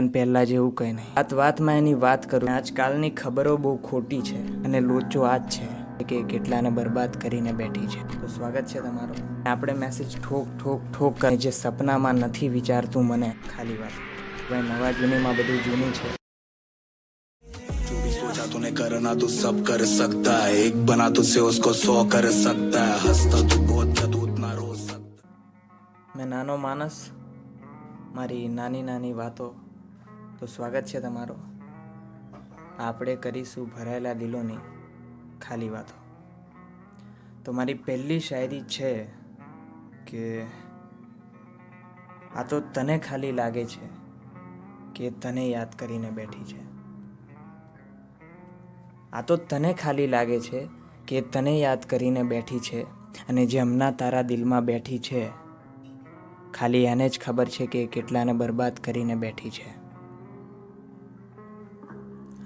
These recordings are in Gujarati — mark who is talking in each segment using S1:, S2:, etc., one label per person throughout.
S1: પણ પહેલાં જેવું કંઈ નહીં. વાતમાં એની વાત કરું. આજકાલની ખબરો બહુ ખોટી છે અને લોચો આ જ છે કે કેટલાને બરબાદ કરીને બેઠી છે. તો સ્વાગત છે તમારું. આપણે મેસેજ ઠોક ઠોક ઠોક કરે જે સપનામાં નથી વિચારતું મને ખાલી વાત. ભાઈ નવા જૂનીમાં બધું જૂનું છે.
S2: सोचा तूने करना तू सब कर सकता है, एक बना तुझसे उसको 100 कर सकता है, हंसता तू बहुत क्या तू उतना रो सकता.
S1: મેં નાનો માણસ, મારી નાની નાની વાતો. તો સ્વાગત છે તમારો. આપણે કરીશું ભરાયેલા દિલોની ખાલી વાતો. તો મારી પહેલી શાયરી છે કે આ તો તને ખાલી લાગે છે કે તને યાદ કરીને બેઠી છે. આ તો તને ખાલી લાગે છે કે તને યાદ કરીને બેઠી છે, અને જે હમણાં તારા દિલમાં બેઠી છે ખાલી એને જ ખબર છે કે કેટલાને બરબાદ કરીને બેઠી છે.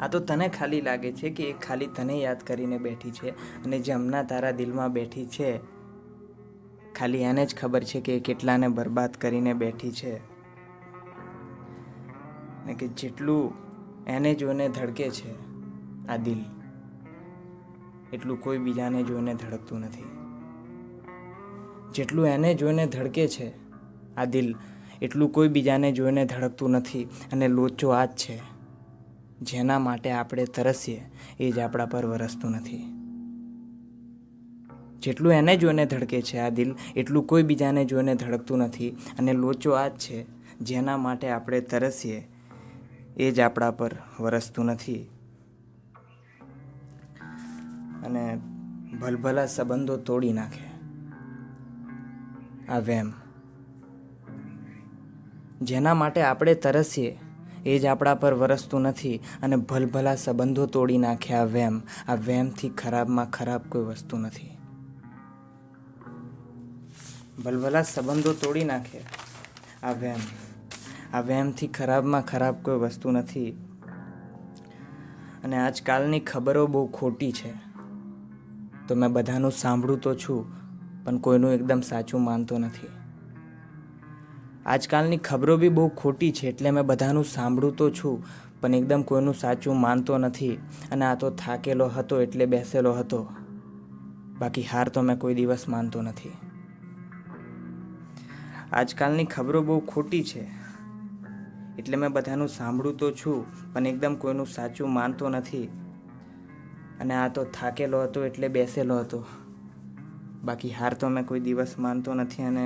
S1: આ તો તને ખાલી લાગે છે કે એ ખાલી તને યાદ કરીને બેઠી છે, અને જે હમણાં તારા દિલમાં બેઠી છે ખાલી એને જ ખબર છે કે કેટલાને બરબાદ કરીને બેઠી છે. ને કે જેટલું એને જોઈને ધડકે છે આ દિલ, એટલું કોઈ બીજાને જોઈને ધડકતું નથી. જેટલું એને જોઈને ધડકે છે આ દિલ, એટલું કોઈ બીજાને જોઈને ધડકતું નથી. અને લોચો આ જ છે, જેના માટે આપણે તરસીએ એ જ આપણા પર વરસતું નથી. જેટલું એને જોઈને ધડકે છે આ દિલ, એટલું કોઈ બીજાને જોઈને ધડકતું નથી. અને લોચો આ જ છે, જેના માટે આપણે તરસીએ એ જ આપણા પર વરસતું નથી. અને ભલભલા સંબંધો તોડી નાખે આ વેમ, જેના માટે આપણે તરસીએ એ જ આપણા પર વરસતું નથી. અને ભલભલા સંબંધો તોડી નાખે આ વેમ. આ વેમથી ખરાબમાં ખરાબ કોઈ વસ્તુ નથી. ભલભલા સંબંધો તોડી નાખે આ વેમ. આ વેમથી ખરાબમાં ખરાબ કોઈ વસ્તુ નથી. અને આજકાલની ખબરો બહુ ખોટી છે, તો મેં બધાનું સાંભળું તો છું પણ કોઈનું એકદમ સાચું માનતો નથી. આજકાલની ખબરો બી બહુ ખોટી છે, એટલે મેં બધાનું સાંભળું તો છું પણ એકદમ કોઈનું સાચું માનતો નથી. અને આ તો થાકેલો હતો એટલે બેસેલો હતો, બાકી હાર તો મેં કોઈ દિવસ માનતો નથી. આજકાલની ખબરો બહુ ખોટી છે, એટલે મેં બધાનું સાંભળું તો છું પણ એકદમ કોઈનું સાચું માનતો નથી. અને આ તો થાકેલો હતો એટલે બેસેલો હતો, બાકી હાર તો મેં કોઈ દિવસ માનતો નથી. અને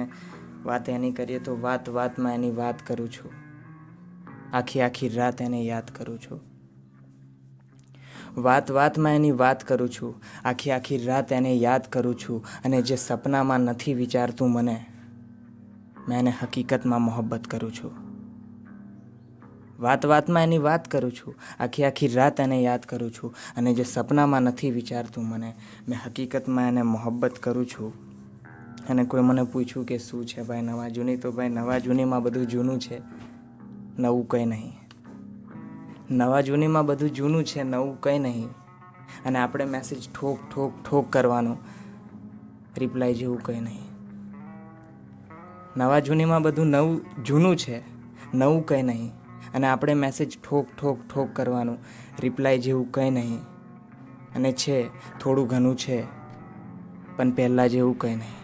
S1: વાત એની કરીએ તો વાતમાં એની વાત કરું છું. આખી રાત એને યાદ કરું છું. વાતમાં એની વાત કરું છું. આખી રાત એને યાદ કરું છું. અને જે સપનામાં નથી વિચારતું મને, મેં એને હકીકતમાં મોહબ્બત કરું છું. વાતમાં એની વાત કરું છું. આખી રાત એને યાદ કરું છું. અને જે સપનામાં નથી વિચારતું મને, મેં હકીકતમાં એને મોહબ્બત કરું છું. અને કોઈ મને પૂછ્યું કે શું છે ભાઈ નવા જૂની, તો ભાઈ નવા જૂનીમાં બધું જૂનું છે, નવું કંઈ નહીં. નવા જૂનીમાં બધું જૂનું છે, નવું કંઈ નહીં. અને આપણે મેસેજ ઠોક ઠોક ઠોક કરવાનું, રિપ્લાય જેવું કંઈ નહીં. નવા જૂનીમાં બધું જૂનું છે, નવું કંઈ નહીં. અને આપણે મેસેજ ઠોક ઠોક ઠોક કરવાનું, રિપ્લાય જેવું કંઈ નહીં. અને છે થોડું ઘણું છે, પણ પહેલાં જેવું કંઈ નહીં.